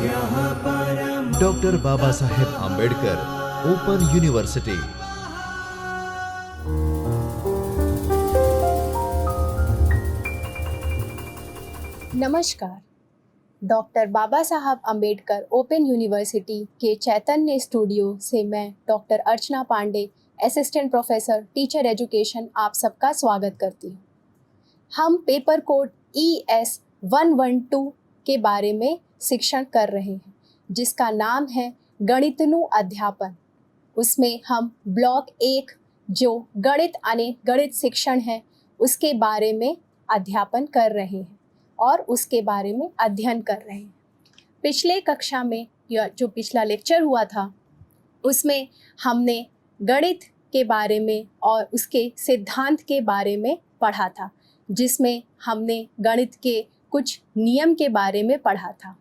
Doctor Baba Saheb Ambedkar open university. नमस्कार। Doctor Baba Sahab Ambedkar open university के Chaitanya studio से मैं doctor Archana Pande, assistant professor teacher education, आप सबका स्वागत करती हूँ। हम पेपर कोड ES 112 के बारे में शिक्षण कर रहे हैं, जिसका नाम है गणितनु अध्यापन। उसमें हम ब्लॉक 1 जो गणित यानी गणित शिक्षण है, उसके बारे में अध्यापन कर रहे हैं और उसके बारे में अध्ययन कर रहे हैं। पिछले कक्षा में या जो पिछला लेक्चर हुआ था, उसमें हमने गणित के बारे में और उसके सिद्धांत के बारे में पढ़ा था, जिसमें हमने गणित के कुछ नियम के बारे में पढ़ा था।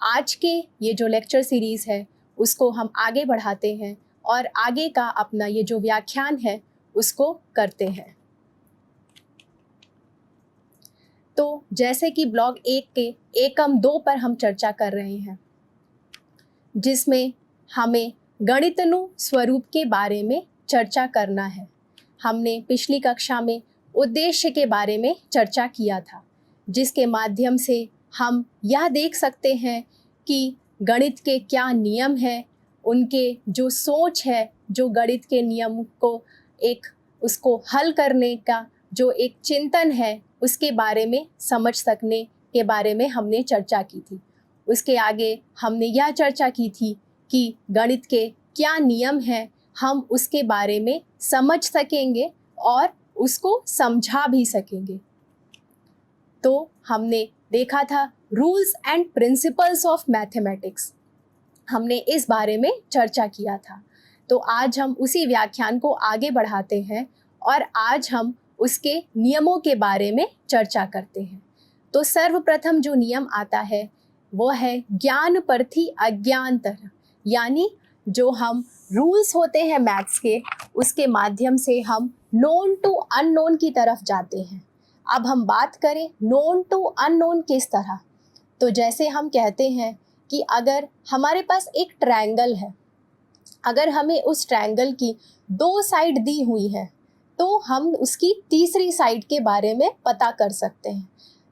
आज के ये जो लेक्चर सीरीज़ है, उसको हम आगे बढ़ाते हैं और आगे का अपना ये जो व्याख्यान है, उसको करते हैं। तो जैसे कि ब्लॉक 1 के एकम 2 पर हम चर्चा कर रहे हैं, जिसमें हमें गणितनु स्वरूप के बारे में चर्चा करना है। हमने पिछली कक्षा में उद्देश्य के बारे में चर्चा किया था, जिसके माध्यम से हम यह देख सकते हैं कि गणित के क्या नियम हैं, उनके जो सोच है, जो गणित के नियम को उसको हल करने का जो एक चिंतन है, उसके बारे में समझ सकने के बारे में हमने चर्चा की थी। उसके आगे हमने यह चर्चा की थी कि गणित के क्या नियम हैं, हम उसके बारे में समझ सकेंगे और उसको समझा भी सकेंगे। तो हमने देखा था rules and principles of mathematics, हमने इस बारे में चर्चा किया था। तो आज हम उसी व्याख्यान को आगे बढ़ाते हैं और आज हम उसके नियमों के बारे में चर्चा करते हैं। तो सर्वप्रथम जो नियम आता है वो है ज्ञान परथी अज्ञानतर, यानी जो हम रूल्स होते हैं मैथ्स के, उसके माध्यम से हम नोन टू अननोन की तरफ जाते हैं। अब हम बात करें नोन टू अननोन किस तरह, तो जैसे हम कहते हैं कि अगर हमारे पास एक ट्रायंगल है, अगर हमें उस ट्रायंगल की 2 साइड दी हुई है, तो हम उसकी तीसरी साइड के बारे में पता कर सकते हैं।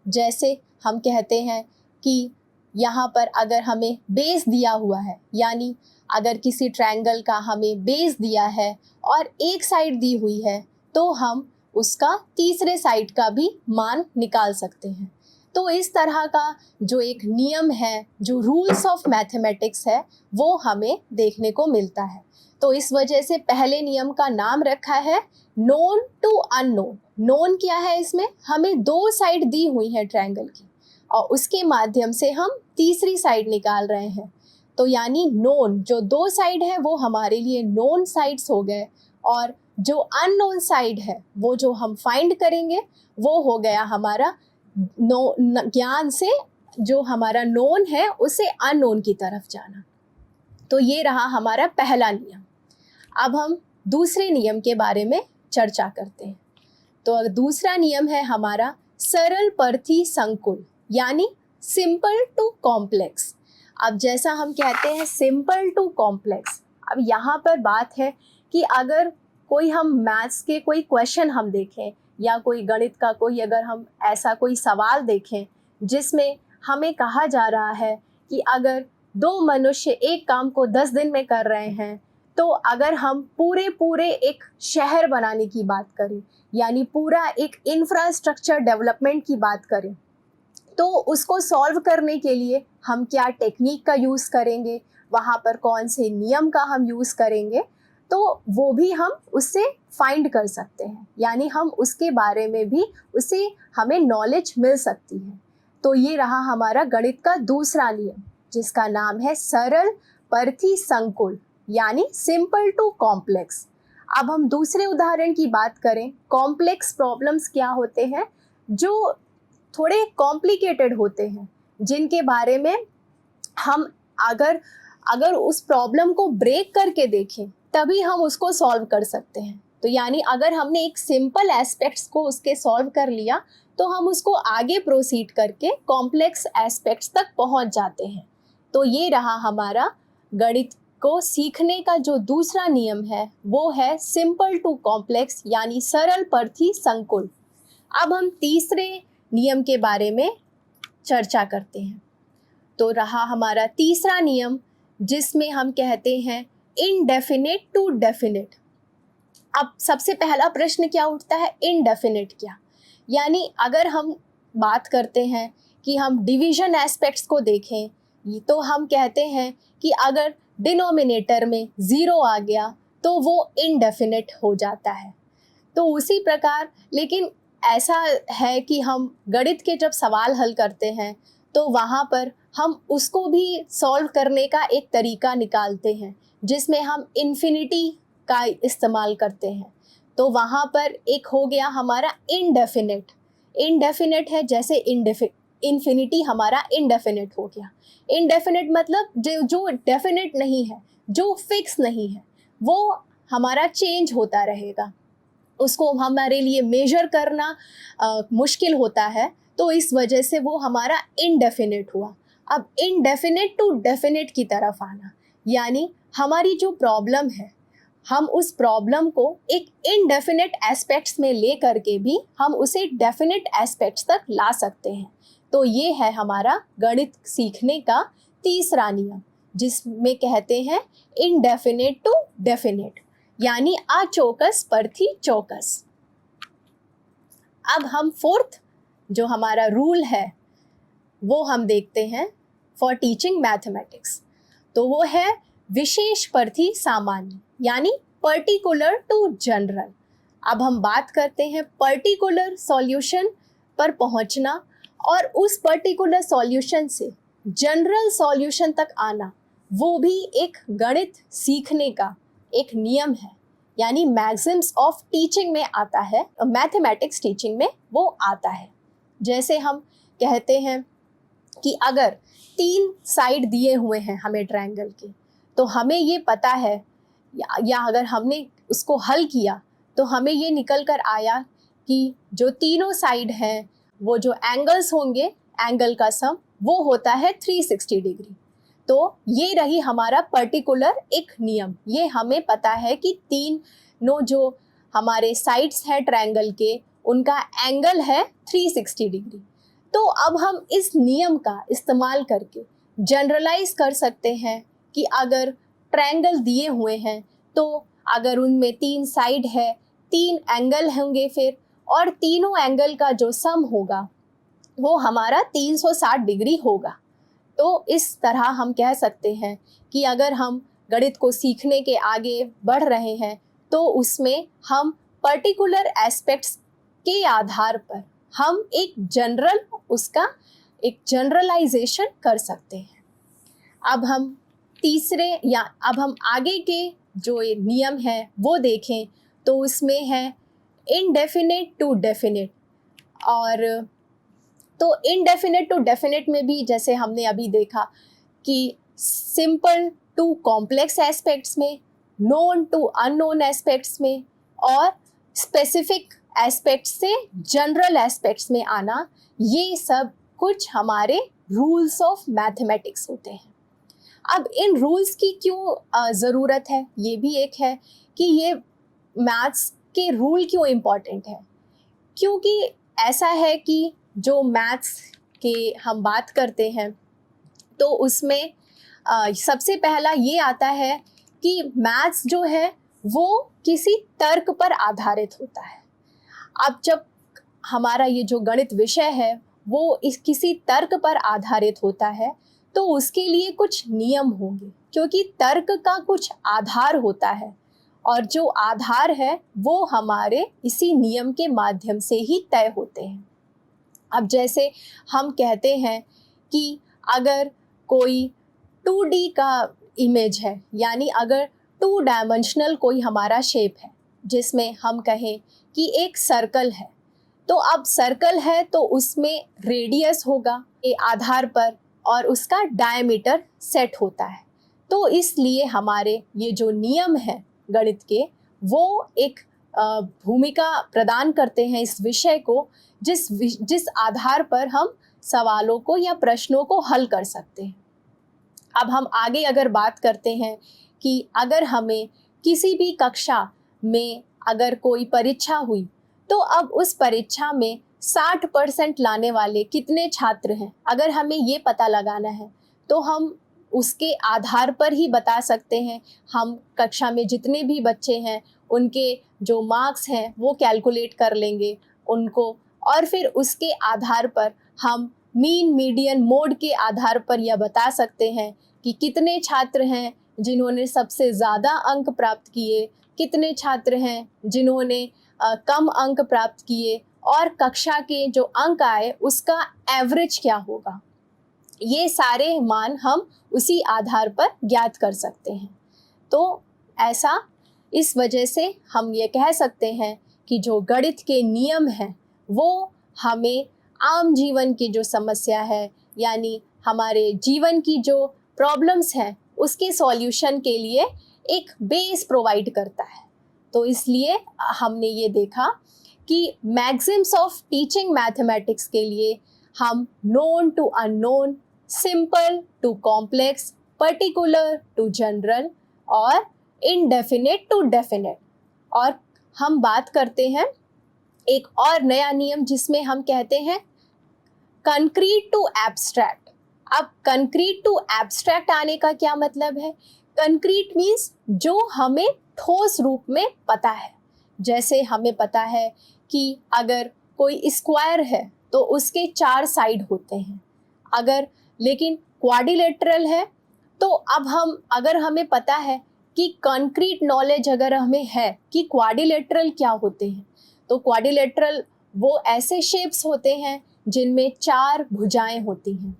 जैसे हम कहते हैं कि यहाँ पर अगर हमें बेस दिया हुआ है, यानी अगर किसी ट्रायंगल का हमें बेस दिया है और एक साइड दी हुई है, तो हम उसका तीसरे साइड का भी मान निकाल सकते हैं। तो इस तरह का जो एक नियम है, जो रूल्स ऑफ मैथमेटिक्स है, वो हमें देखने को मिलता है। तो इस वजह से पहले नियम का नाम रखा है नोन टू अननोन। नोन क्या है, इसमें हमें 2 साइड दी हुई है ट्रायंगल की और उसके माध्यम से हम तीसरी साइड निकाल रहे हैं। तो यानी नोन जो 2 साइड है वो हमारे लिए नोन साइड्स हो गए, और जो अननोन साइड है वो जो हम फाइंड करेंगे वो हो गया हमारा ज्ञान से जो हमारा नोन है उसे अननोन की तरफ जाना। तो ये रहा हमारा पहला नियम। अब हम दूसरे नियम के बारे में चर्चा करते हैं। तो दूसरा नियम है हमारा सरल परथी संकुल, यानी सिंपल टू कॉम्प्लेक्स। अब जैसा हम कहते हैं सिंपल टू कॉम्प्लेक्स, अब यहाँ पर बात है कि अगर कोई हम मैथ्स के कोई क्वेश्चन हम देखें या कोई गणित का कोई अगर हम ऐसा कोई सवाल देखें जिसमें हमें कहा जा रहा है कि अगर 2 मनुष्य एक काम को 10 दिन में कर रहे हैं, तो अगर हम पूरे एक शहर बनाने की बात करें, यानी पूरा एक इंफ्रास्ट्रक्चर डेवलपमेंट की बात करें, तो उसको सॉल्व करने के लिए हम क्या टेक्निक का यूज़ करेंगे, वहाँ पर कौन से नियम का हम यूज़ करेंगे, तो वो भी हम उससे फाइंड कर सकते हैं, यानी हम उसके बारे में भी उसे हमें नॉलेज मिल सकती है। तो ये रहा हमारा गणित का दूसरा नियम, जिसका नाम है सरल परथी संकुल, यानी सिंपल टू कॉम्प्लेक्स। अब हम दूसरे उदाहरण की बात करें, कॉम्प्लेक्स प्रॉब्लम्स क्या होते हैं, जो थोड़े कॉम्प्लिकेटेड होते हैं, जिनके बारे में हम अगर उस प्रॉब्लम को ब्रेक करके देखें तभी हम उसको सॉल्व कर सकते हैं। तो यानी अगर हमने एक सिंपल एस्पेक्ट्स को उसके सॉल्व कर लिया, तो हम उसको आगे प्रोसीड करके कॉम्प्लेक्स एस्पेक्ट्स तक पहुंच जाते हैं। तो ये रहा हमारा गणित को सीखने का जो दूसरा नियम है, वो है सिंपल टू कॉम्प्लेक्स यानी सरल परथी संकुल। अब हम तीसरे नियम के बारे में चर्चा करते हैं। तो रहा हमारा तीसरा नियम, जिसमें हम कहते हैं इनडेफिनेट टू डेफिनेट। अब सबसे पहला प्रश्न क्या उठता है, इनडेफिनेट क्या? यानी अगर हम बात करते हैं कि हम डिवीजन एस्पेक्ट्स को देखें, तो हम कहते हैं कि अगर डिनोमिनेटर में 0 आ गया तो वो इनडेफिनेट हो जाता है। तो उसी प्रकार, लेकिन ऐसा है कि हम गणित के जब सवाल हल करते हैं तो वहाँ पर हम उसको भी सॉल्व करने का एक तरीका निकालते हैं, जिसमें हम इन्फिनिटी का इस्तेमाल करते हैं। तो वहाँ पर एक हो गया हमारा इनडेफिनेट। इनडेफिनेट है, जैसे इन्फिनिटी हमारा इनडेफिनेट हो गया। इनडेफिनेट मतलब जो डेफिनेट नहीं है, जो फिक्स नहीं है, वो हमारा चेंज होता रहेगा, उसको हमारे लिए मेजर करना मुश्किल होता है, तो इस वजह से वो हमारा इनडेफिनेट हुआ। अब इनडेफिनेट टू डेफिनेट की तरफ आना, यानी हमारी जो प्रॉब्लम है, हम उस प्रॉब्लम को एक इनडेफिनेट एस्पेक्ट्स में ले करके भी हम उसे डेफिनेट एस्पेक्ट्स तक ला सकते हैं। तो ये है हमारा गणित सीखने का तीसरा नियम, जिसमें कहते हैं इनडेफिनेट टू डेफिनेट, यानी अचौकस परथी चौकस। अब हम फोर्थ जो हमारा रूल है वो हम देखते हैं फॉर टीचिंग मैथमेटिक्स। तो वो है विशेष परथी सामान्य, यानी पर्टिकुलर टू जनरल। अब हम बात करते हैं पर्टिकुलर सॉल्यूशन पर पहुंचना और उस पर्टिकुलर सॉल्यूशन से जनरल सॉल्यूशन तक आना, वो भी एक गणित सीखने का एक नियम है, यानी मैक्सिम्स ऑफ टीचिंग में आता है, मैथमेटिक्स टीचिंग में वो आता है। जैसे हम कहते हैं कि अगर 3 साइड दिए हुए हैं हमें ट्रायंगल के, तो हमें ये पता है या अगर हमने उसको हल किया तो हमें ये निकल कर आया कि जो तीनों साइड हैं वो जो एंगल्स होंगे, एंगल का सम वो होता है 360 डिग्री। तो ये रही हमारा पर्टिकुलर एक नियम। ये हमें पता है कि तीनों जो हमारे साइड्स हैं ट्रायंगल के, उनका एंगल है 360 डिग्री। तो अब हम इस नियम का इस्तेमाल करके जनरलाइज कर सकते हैं कि अगर ट्रायंगल दिए हुए हैं तो अगर उनमें 3 साइड है, 3 एंगल होंगे फिर, और तीनों एंगल का जो सम होगा वो हमारा 360 डिग्री होगा। तो इस तरह हम कह सकते हैं कि अगर हम गणित को सीखने के आगे बढ़ रहे हैं तो उसमें हम पर्टिकुलर एस्पेक्ट्स के आधार पर हम एक जनरल, उसका एक जनरलाइजेशन कर सकते हैं। अब हम अब हम आगे के जो ये नियम है वो देखें तो उसमें है इनडेफिनेट टू डेफिनेट। और तो इनडेफिनेट टू डेफिनेट में भी जैसे हमने अभी देखा कि सिंपल टू कॉम्प्लेक्स एस्पेक्ट्स में, नोन टू अननोन एस्पेक्ट्स में, और स्पेसिफिक एस्पेक्ट्स से जनरल एस्पेक्ट्स में आना, ये सब कुछ हमारे रूल्स ऑफ मैथमेटिक्स होते हैं। अब इन रूल्स की क्यों ज़रूरत है, ये भी एक है कि ये मैथ्स के रूल क्यों इम्पॉर्टेंट है। क्योंकि ऐसा है कि जो मैथ्स के हम बात करते हैं तो उसमें सबसे पहला ये आता है कि मैथ्स जो है वो किसी तर्क पर आधारित होता है। अब जब हमारा ये जो गणित विषय है वो किसी तर्क पर आधारित होता है तो उसके लिए कुछ नियम होंगे, क्योंकि तर्क का कुछ आधार होता है और जो आधार है वो हमारे इसी नियम के माध्यम से ही तय होते हैं। अब जैसे हम कहते हैं कि अगर कोई 2D का इमेज है, यानी अगर 2 डायमेंशनल कोई हमारा शेप है जिसमें हम कहें कि एक सर्कल है, तो अब सर्कल है तो उसमें रेडियस होगा के आधार पर और उसका डायमीटर सेट होता है। तो इसलिए हमारे ये जो नियम हैं गणित के, वो एक भूमिका प्रदान करते हैं इस विषय को, जिस आधार पर हम सवालों को या प्रश्नों को हल कर सकते हैं। अब हम आगे अगर बात करते हैं कि अगर हमें किसी भी कक्षा में अगर कोई परीक्षा हुई, तो अब उस परीक्षा में 60% लाने वाले कितने छात्र हैं, अगर हमें ये पता लगाना है तो हम उसके आधार पर ही बता सकते हैं। हम कक्षा में जितने भी बच्चे हैं उनके जो मार्क्स हैं वो कैलकुलेट कर लेंगे उनको, और फिर उसके आधार पर हम मीन मीडियन मोड के आधार पर यह बता सकते हैं कि कितने छात्र हैं जिन्होंने सबसे ज़्यादा अंक प्राप्त किए, कितने छात्र हैं जिन्होंने कम अंक प्राप्त किए, और कक्षा के जो अंक आए उसका एवरेज क्या होगा। ये सारे मान हम उसी आधार पर ज्ञात कर सकते हैं। तो ऐसा इस वजह से हम ये कह सकते हैं कि जो गणित के नियम हैं वो हमें आम जीवन की जो समस्या है, यानी हमारे जीवन की जो प्रॉब्लम्स हैं उसके सॉल्यूशन के लिए एक बेस प्रोवाइड करता है। तो इसलिए हमने ये देखा कि मैक्सिम्स ऑफ टीचिंग मैथमेटिक्स के लिए हम known to unknown, simple to complex, particular to general और इनडेफिनेट टू डेफिनेट, और हम बात करते हैं एक और नया नियम जिसमें हम कहते हैं कंक्रीट टू एब्स्ट्रैक्ट। अब कंक्रीट टू एब्स्ट्रैक्ट आने का क्या मतलब है? कंक्रीट मीन्स जो हमें ठोस रूप में पता है। जैसे हमें पता है कि अगर कोई स्क्वायर है तो उसके 4 साइड होते हैं, लेकिन क्वाड्रिलेटरल है तो अगर हमें पता है कि कंक्रीट नॉलेज अगर हमें है कि क्वाड्रिलेटरल क्या होते हैं, तो क्वाड्रिलेटरल वो ऐसे शेप्स होते हैं जिनमें 4 भुजाएं होती हैं।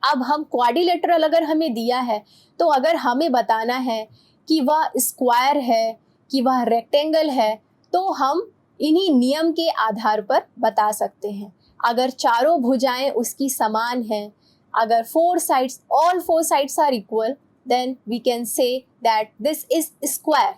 अब हम क्वाड्रिलेटरल अगर हमें दिया है तो अगर हमें बताना है कि वह स्क्वायर है कि वह रेक्टेंगल है, तो हम इन्हीं नियम के आधार पर बता सकते हैं। अगर चारों भुजाएं उसकी समान हैं, अगर all four sides are equal, then we can say that this is square.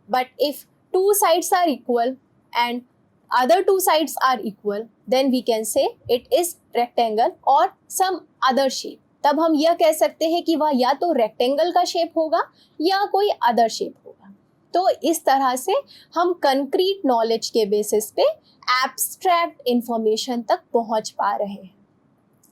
But if 2 sides are equal and other 2 sides are equal, then we can say it is rectangle or some other shape. तब हम यह कह सकते हैं कि वह या तो रेक्टेंगल का शेप होगा या कोई अदर शेप होगा। तो इस तरह से हम कंक्रीट नॉलेज के बेसिस पे एब्स्ट्रैक्ट इंफॉर्मेशन तक पहुंच पा रहे हैं।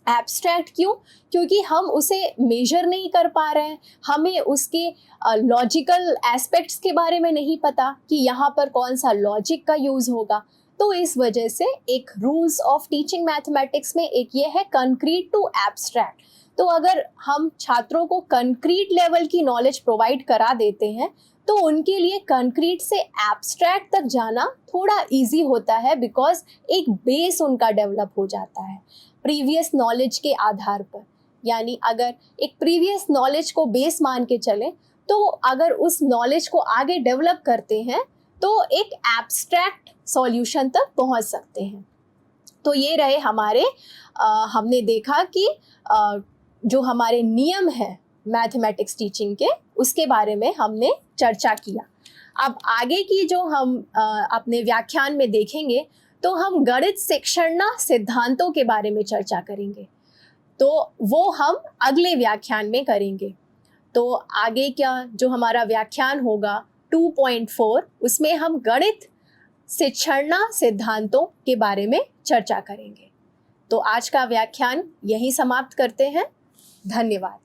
एब्स्ट्रैक्ट क्यों? क्योंकि हम उसे मेजर नहीं कर पा रहे हैं, हमें उसके लॉजिकल एस्पेक्ट्स के बारे में नहीं पता कि यहाँ पर कौन सा लॉजिक का यूज़ होगा। तो इस वजह से एक रूल्स ऑफ टीचिंग मैथमेटिक्स में एक ये है कंक्रीट टू एब्स्ट्रैक्ट। तो अगर हम छात्रों को कंक्रीट लेवल की नॉलेज प्रोवाइड करा देते हैं तो उनके लिए कंक्रीट से एब्स्ट्रैक्ट तक जाना थोड़ा इजी होता है, बिकॉज एक बेस उनका डेवलप हो जाता है प्रीवियस नॉलेज के आधार पर। यानी अगर एक प्रीवियस नॉलेज को बेस मान के चलें तो अगर उस नॉलेज को आगे डेवलप करते हैं तो एक एब्स्ट्रैक्ट सॉल्यूशन तक पहुंच सकते हैं। तो ये रहे हमारे हमने देखा कि जो हमारे नियम हैं मैथमेटिक्स टीचिंग के, उसके बारे में हमने चर्चा किया। अब आगे की जो हम अपने व्याख्यान में देखेंगे तो हम गणित शिक्षण सिद्धांतों के बारे में चर्चा करेंगे, तो वो हम अगले व्याख्यान में करेंगे। तो आगे क्या जो हमारा व्याख्यान होगा 2.4, उसमें हम गणित शिक्षण सिद्धांतों के बारे में चर्चा करेंगे। तो आज का व्याख्यान यहीं समाप्त करते हैं। धन्यवाद।